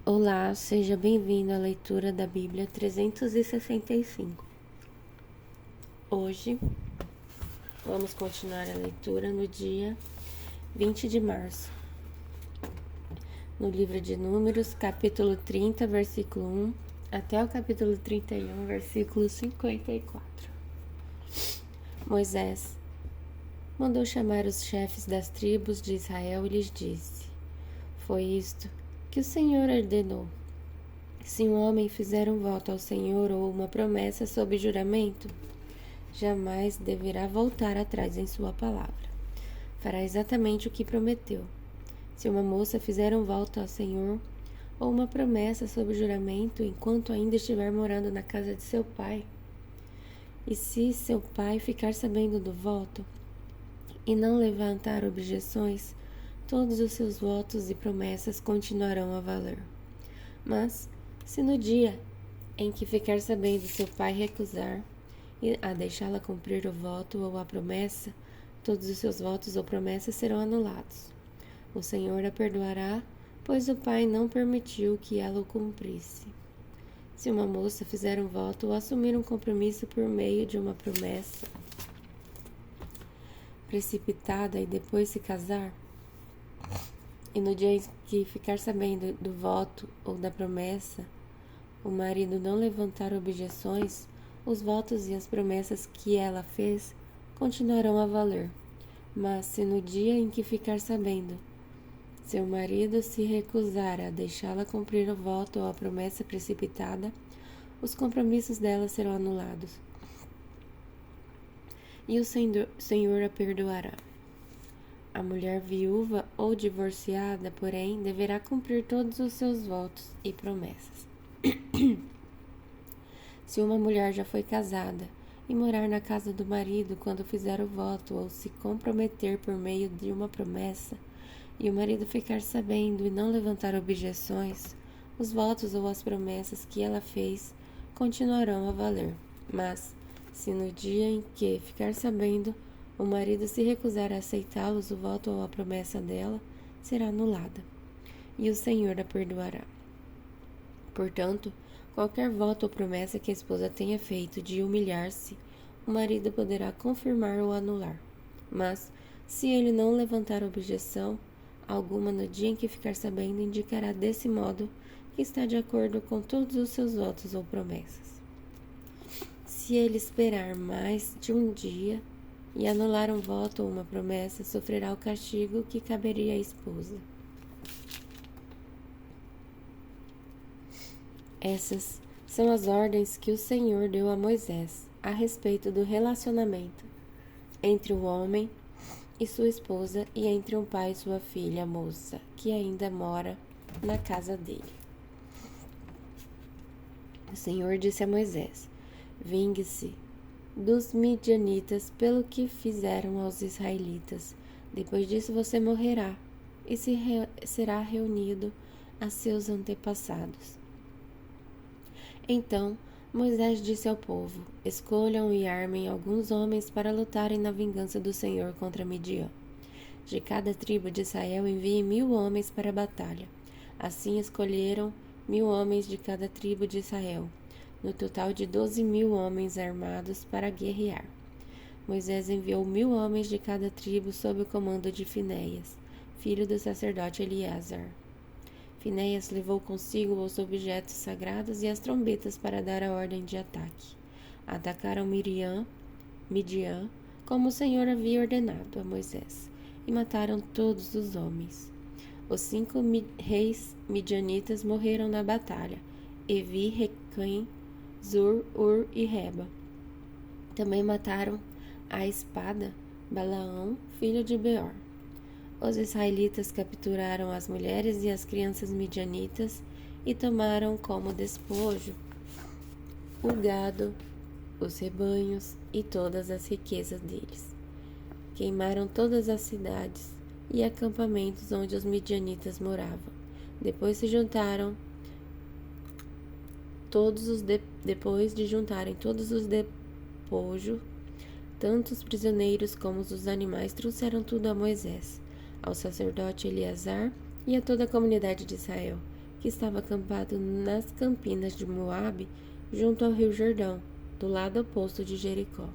Olá, seja bem-vindo à leitura da Bíblia 365. Hoje vamos continuar a leitura no dia 20 de março, no livro de Números, capítulo 30, versículo 1, até o capítulo 31, versículo 54. Moisés mandou chamar os chefes das tribos de Israel e lhes disse: Foi isto que o Senhor ordenou. Se um homem fizer um voto ao Senhor ou uma promessa sob juramento, jamais deverá voltar atrás em sua palavra. Fará exatamente o que prometeu. Se uma moça fizer um voto ao Senhor ou uma promessa sob juramento enquanto ainda estiver morando na casa de seu pai, e se seu pai ficar sabendo do voto e não levantar objeções, todos os seus votos e promessas continuarão a valer. Mas, se no dia em que ficar sabendo seu pai recusar a deixá-la cumprir o voto ou a promessa, todos os seus votos ou promessas serão anulados. O Senhor a perdoará, pois o pai não permitiu que ela o cumprisse. Se uma moça fizer um voto ou assumir um compromisso por meio de uma promessa precipitada e depois se casar, e no dia em que ficar sabendo do voto ou da promessa, o marido não levantar objeções, os votos e as promessas que ela fez continuarão a valer. Mas se no dia em que ficar sabendo, seu marido se recusar a deixá-la cumprir o voto ou a promessa precipitada, os compromissos dela serão anulados. E o Senhor a perdoará. A mulher viúva ou divorciada, porém, deverá cumprir todos os seus votos e promessas. Se uma mulher já foi casada e morar na casa do marido quando fizer o voto ou se comprometer por meio de uma promessa, e o marido ficar sabendo e não levantar objeções, os votos ou as promessas que ela fez continuarão a valer. Mas, se no dia em que ficar sabendo, o marido se recusar a aceitá-los, o voto ou a promessa dela será anulada, e o Senhor a perdoará. Portanto, qualquer voto ou promessa que a esposa tenha feito de humilhar-se, o marido poderá confirmar ou anular. Mas, se ele não levantar objeção alguma no dia em que ficar sabendo, indicará desse modo que está de acordo com todos os seus votos ou promessas. Se ele esperar mais de um dia e anular um voto ou uma promessa, sofrerá o castigo que caberia à esposa. Essas são as ordens que o Senhor deu a Moisés a respeito do relacionamento entre o homem e sua esposa e entre um pai e sua filha moça, que ainda mora na casa dele. O Senhor disse a Moisés: Vingue-se dos midianitas pelo que fizeram aos israelitas. Depois disso você morrerá e será reunido a seus antepassados. Então Moisés disse ao povo: Escolham e armem alguns homens para lutarem na vingança do Senhor contra Midian. De cada tribo de Israel enviem 1000 homens para a batalha. Assim escolheram 1000 homens de cada tribo de Israel, no total de 12.000 homens armados para guerrear. Moisés enviou 1000 homens de cada tribo sob o comando de Finéias, filho do sacerdote Eleazar. Finéias levou consigo os objetos sagrados e as trombetas para dar a ordem de ataque. Atacaram Midian, como o Senhor havia ordenado a Moisés, e mataram todos os homens. Os 5 reis midianitas morreram na batalha: Evi, Requem, Zur, Ur e Reba. Também mataram à espada Balaão, filho de Beor. Os israelitas capturaram as mulheres e as crianças midianitas e tomaram como despojo o gado, os rebanhos e todas as riquezas deles. Queimaram todas as cidades e acampamentos onde os midianitas moravam. Depois de juntarem todos os despojos, tanto os prisioneiros como os animais, trouxeram tudo a Moisés, ao sacerdote Eleazar e a toda a comunidade de Israel, que estava acampado nas campinas de Moabe, junto ao rio Jordão, do lado oposto de Jericó.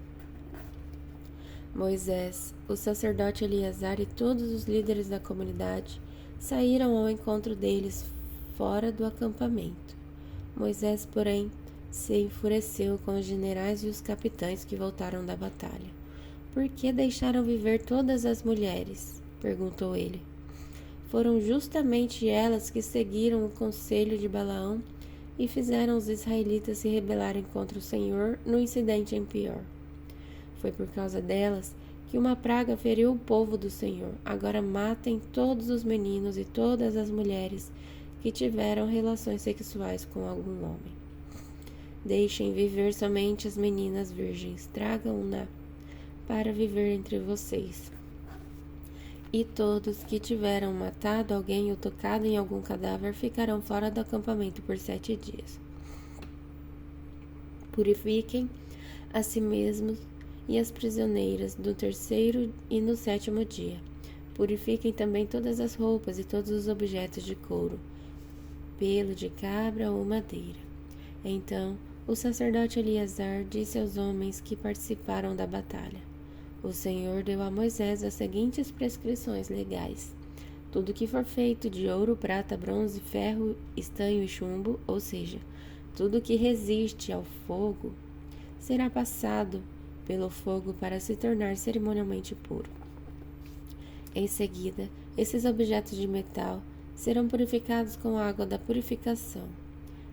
Moisés, o sacerdote Eleazar e todos os líderes da comunidade saíram ao encontro deles fora do acampamento. Moisés, porém, se enfureceu com os generais e os capitães que voltaram da batalha. Por que deixaram viver todas as mulheres? Perguntou ele. Foram justamente elas que seguiram o conselho de Balaão e fizeram os israelitas se rebelarem contra o Senhor no incidente em Pior. Foi por causa delas que uma praga feriu o povo do Senhor. Agora matem todos os meninos e todas as mulheres que tiveram relações sexuais com algum homem. Deixem viver somente as meninas virgens. Tragam-na para viver entre vocês. E todos que tiveram matado alguém ou tocado em algum cadáver ficarão fora do acampamento por 7 dias. Purifiquem a si mesmos e as prisioneiras do 3º e no 7º dia. Purifiquem também todas as roupas e todos os objetos de couro, pelo de cabra ou madeira. Então, o sacerdote Eleazar disse aos homens que participaram da batalha: O Senhor deu a Moisés as seguintes prescrições legais. Tudo que for feito de ouro, prata, bronze, ferro, estanho e chumbo, ou seja, tudo que resiste ao fogo, será passado pelo fogo para se tornar cerimonialmente puro. Em seguida, esses objetos de metal serão purificados com a água da purificação,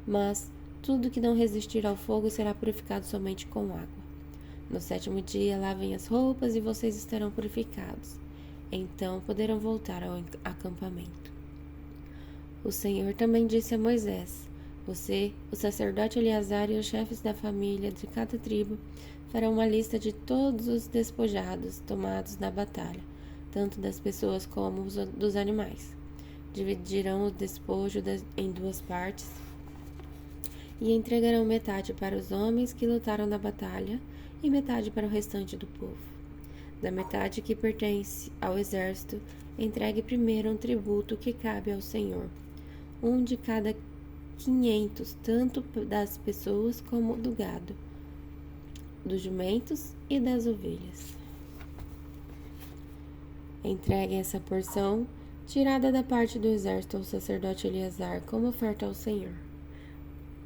mas tudo que não resistir ao fogo será purificado somente com água. No 7º dia, lavem as roupas e vocês estarão purificados. Então poderão voltar ao acampamento. O Senhor também disse a Moisés: Você, o sacerdote Eleazar e os chefes da família de cada tribo farão uma lista de todos os despojados tomados na batalha, tanto das pessoas como dos animais. Dividirão o despojo em 2 partes e entregarão metade para os homens que lutaram na batalha e metade para o restante do povo. Da metade que pertence ao exército, entregue primeiro um tributo que cabe ao Senhor, um de cada 500, tanto das pessoas como do gado, dos jumentos e das ovelhas. Entreguem essa porção, tirada da parte do exército ao sacerdote Eleazar, como oferta ao Senhor.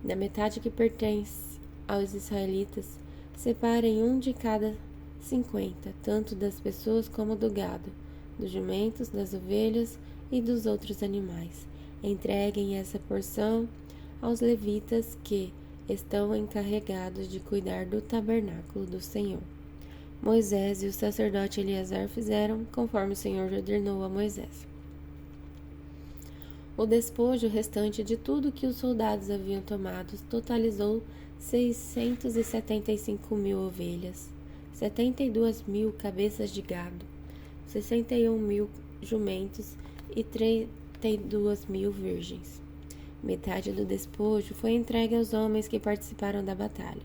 Da metade que pertence aos israelitas, separem um de cada 50, tanto das pessoas como do gado, dos jumentos, das ovelhas e dos outros animais. Entreguem essa porção aos levitas que estão encarregados de cuidar do tabernáculo do Senhor. Moisés e o sacerdote Eleazar fizeram conforme o Senhor ordenou a Moisés. O despojo restante de tudo que os soldados haviam tomado totalizou 675.000 ovelhas, 72.000 cabeças de gado, 61.000 jumentos e 32.000 virgens. Metade do despojo foi entregue aos homens que participaram da batalha.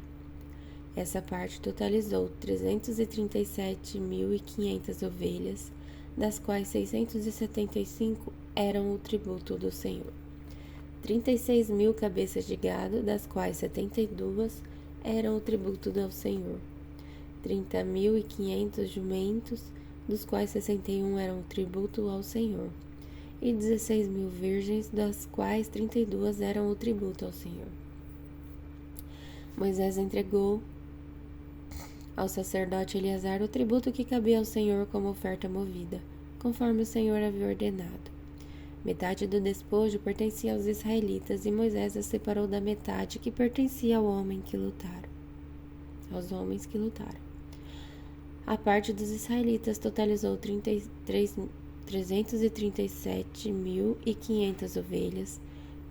Essa parte totalizou 337.500 ovelhas, das quais 675 eram o tributo do Senhor. 36.000 cabeças de gado, das quais 72 eram o tributo do Senhor. 30.500 jumentos, dos quais 61 eram o tributo ao Senhor. E 16.000 virgens, das quais 32 eram o tributo ao Senhor. Moisés entregou ao sacerdote Eleazar o tributo que cabia ao Senhor como oferta movida, conforme o Senhor havia ordenado. Metade do despojo pertencia aos israelitas, e Moisés a separou da metade que pertencia aos homens que lutaram. A parte dos israelitas totalizou 337.500 ovelhas,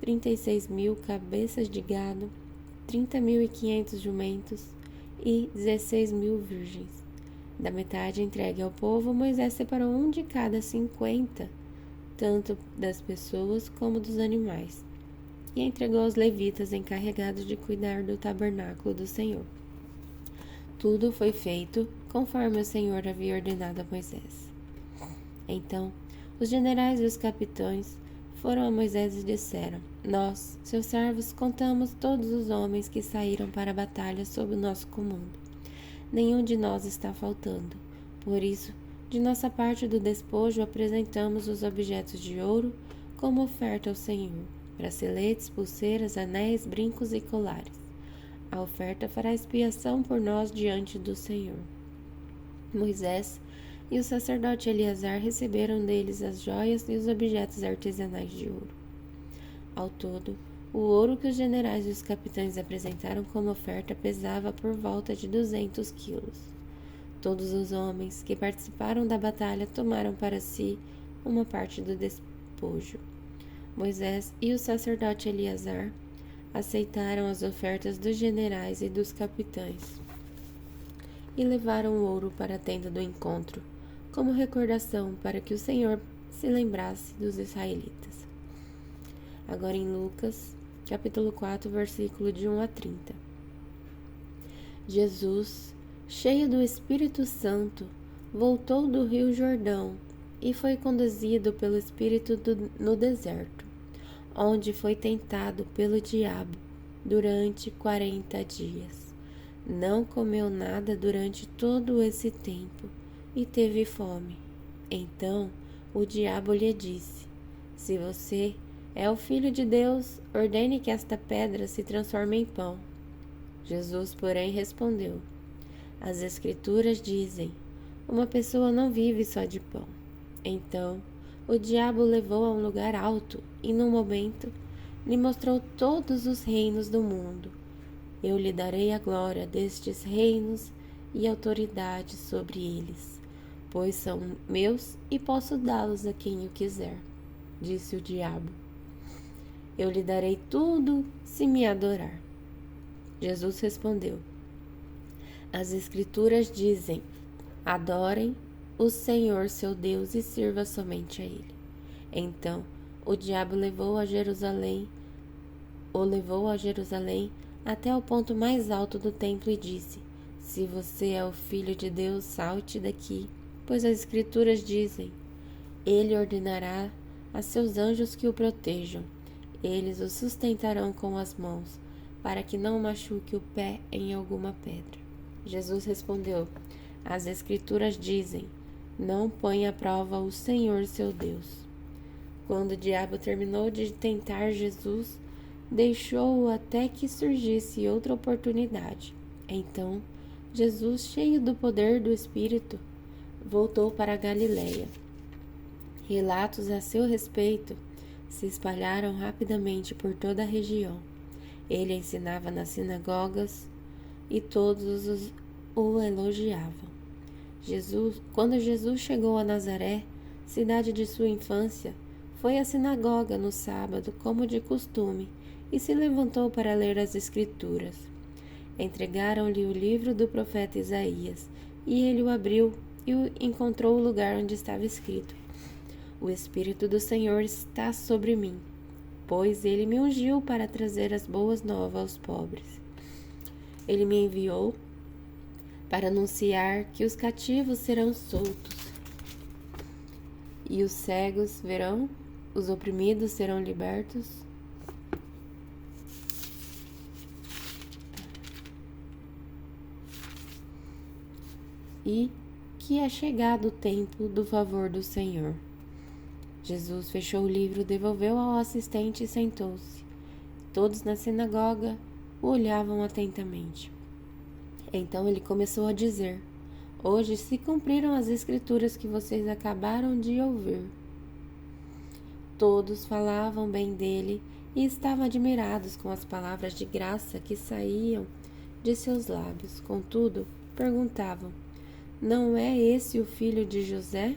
36.000 cabeças de gado, 30.500 jumentos e 16.000 virgens. Da metade entregue ao povo, Moisés separou um de cada 50, tanto das pessoas como dos animais, e entregou aos levitas encarregados de cuidar do tabernáculo do Senhor. Tudo foi feito conforme o Senhor havia ordenado a Moisés. Então, os generais e os capitães foram a Moisés e disseram: Nós, seus servos, contamos todos os homens que saíram para a batalha sob o nosso comando. Nenhum de nós está faltando. Por isso, de nossa parte do despojo, apresentamos os objetos de ouro como oferta ao Senhor: braceletes, pulseiras, anéis, brincos e colares. A oferta fará expiação por nós diante do Senhor. Moisés e o sacerdote Eleazar receberam deles as joias e os objetos artesanais de ouro. Ao todo, o ouro que os generais e os capitães apresentaram como oferta pesava por volta de 200 quilos. Todos os homens que participaram da batalha tomaram para si uma parte do despojo. Moisés e o sacerdote Eleazar aceitaram as ofertas dos generais e dos capitães e levaram o ouro para a tenda do encontro, como recordação para que o Senhor se lembrasse dos israelitas. Agora em Lucas, capítulo 4, versículo de 1 a 30. Jesus, cheio do Espírito Santo, voltou do rio Jordão e foi conduzido pelo Espírito no deserto, onde foi tentado pelo diabo durante 40 dias. Não comeu nada durante todo esse tempo e teve fome. Então o diabo lhe disse: Se você é o Filho de Deus, ordene que esta pedra se transforme em pão. Jesus, porém, respondeu: As Escrituras dizem: uma pessoa não vive só de pão. Então o diabo o levou a um lugar alto e, num momento, lhe mostrou todos os reinos do mundo. Eu lhe darei a glória destes reinos e autoridade sobre eles, pois são meus e posso dá-los a quem eu quiser, disse o diabo. Eu lhe darei tudo se me adorar. Jesus respondeu: As Escrituras dizem: adorem o Senhor seu Deus e sirva somente a Ele. Então o diabo o levou a Jerusalém até o ponto mais alto do templo e disse: Se você é o Filho de Deus, salte daqui, pois as Escrituras dizem: Ele ordenará a seus anjos que o protejam. Eles o sustentarão com as mãos, para que não machuque o pé em alguma pedra. Jesus respondeu: As Escrituras dizem: Não ponha à prova o Senhor seu Deus. Quando o diabo terminou de tentar Jesus, deixou-o até que surgisse outra oportunidade. Então, Jesus, cheio do poder do Espírito, voltou para a Galiléia. Relatos a seu respeito se espalharam rapidamente por toda a região. Ele ensinava nas sinagogas e todos o elogiavam. Quando Jesus chegou a Nazaré, cidade de sua infância, foi à sinagoga no sábado, como de costume, e se levantou para ler as Escrituras. Entregaram-lhe o livro do profeta Isaías, e ele o abriu e encontrou o lugar onde estava escrito: O Espírito do Senhor está sobre mim, pois ele me ungiu para trazer as boas novas aos pobres. Ele me enviou para anunciar que os cativos serão soltos, e os cegos verão, os oprimidos serão libertos, e que é chegado o tempo do favor do Senhor. Jesus fechou o livro, devolveu ao assistente e sentou-se. Todos na sinagoga o olhavam atentamente. Então ele começou a dizer: Hoje se cumpriram as Escrituras que vocês acabaram de ouvir. Todos falavam bem dele e estavam admirados com as palavras de graça que saíam de seus lábios. Contudo, perguntavam: Não é esse o filho de José?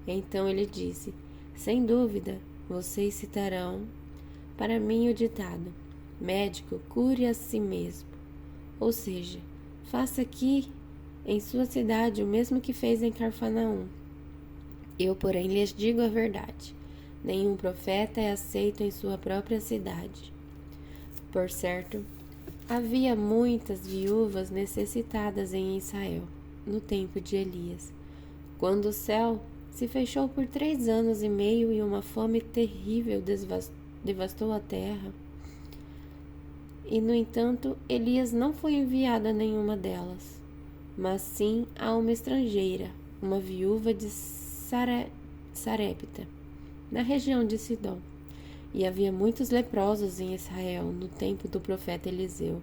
Então ele disse: Sem dúvida, vocês citarão para mim o ditado: Médico, cure a si mesmo. Ou seja, faça aqui em sua cidade o mesmo que fez em Cafarnaum. Eu, porém, lhes digo a verdade: nenhum profeta é aceito em sua própria cidade. Por certo, havia muitas viúvas necessitadas em Israel, no tempo de Elias, quando o céu se fechou por 3 anos e meio e uma fome terrível devastou a terra. E, no entanto, Elias não foi enviado a nenhuma delas, mas sim a uma estrangeira, uma viúva de Sarepta, na região de Sidom. E havia muitos leprosos em Israel no tempo do profeta Eliseu.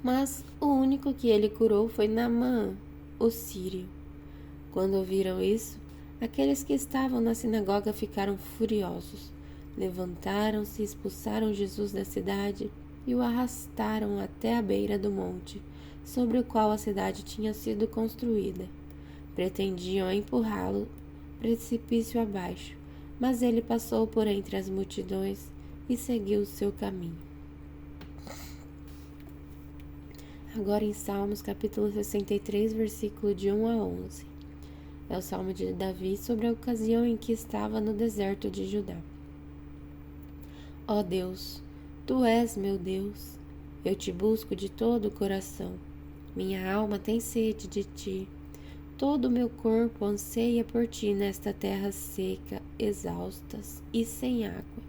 Mas o único que ele curou foi Naamã, o sírio. Quando ouviram isso, aqueles que estavam na sinagoga ficaram furiosos. Levantaram-se, expulsaram Jesus da cidade e o arrastaram até a beira do monte, sobre o qual a cidade tinha sido construída. Pretendiam empurrá-lo precipício abaixo, mas ele passou por entre as multidões e seguiu o seu caminho. Agora em Salmos, capítulo 63, versículo de 1 a 11. É o Salmo de Davi sobre a ocasião em que estava no deserto de Judá. Ó Deus, Tu és meu Deus, eu te busco de todo o coração. Minha alma tem sede de Ti. Todo o meu corpo anseia por Ti nesta terra seca, exaustas e sem água.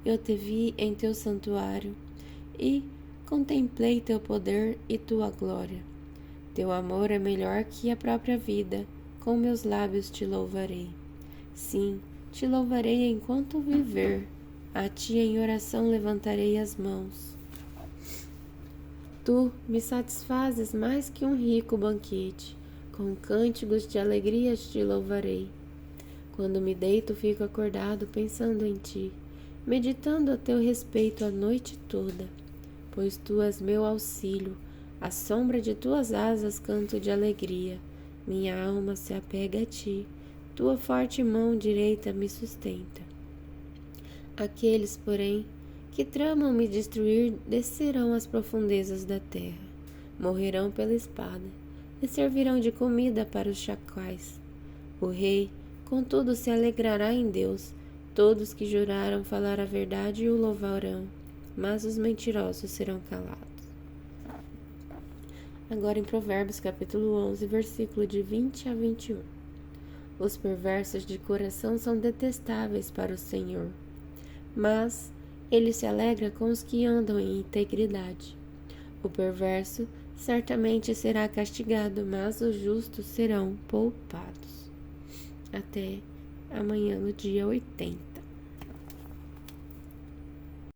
Eu te vi em Teu santuário e contemplei Teu poder e Tua glória. Teu amor é melhor que a própria vida, com meus lábios Te louvarei. Sim, Te louvarei enquanto viver, a Ti em oração levantarei as mãos. Tu me satisfazes mais que um rico banquete, com cânticos de alegria Te louvarei. Quando me deito, fico acordado pensando em Ti, meditando a Teu respeito a noite toda, pois Tu és meu auxílio, à sombra de Tuas asas canto de alegria. Minha alma se apega a Ti, Tua forte mão direita me sustenta. Aqueles, porém, que tramam me destruir descerão às profundezas da terra, morrerão pela espada e servirão de comida para os chacais. O rei, contudo, se alegrará em Deus. Todos que juraram falar a verdade o louvarão, mas os mentirosos serão calados. Agora em Provérbios capítulo 11, versículo de 20 a 21. Os perversos de coração são detestáveis para o Senhor, mas Ele se alegra com os que andam em integridade. O perverso certamente será castigado, mas os justos serão poupados. Até amanhã no dia 80.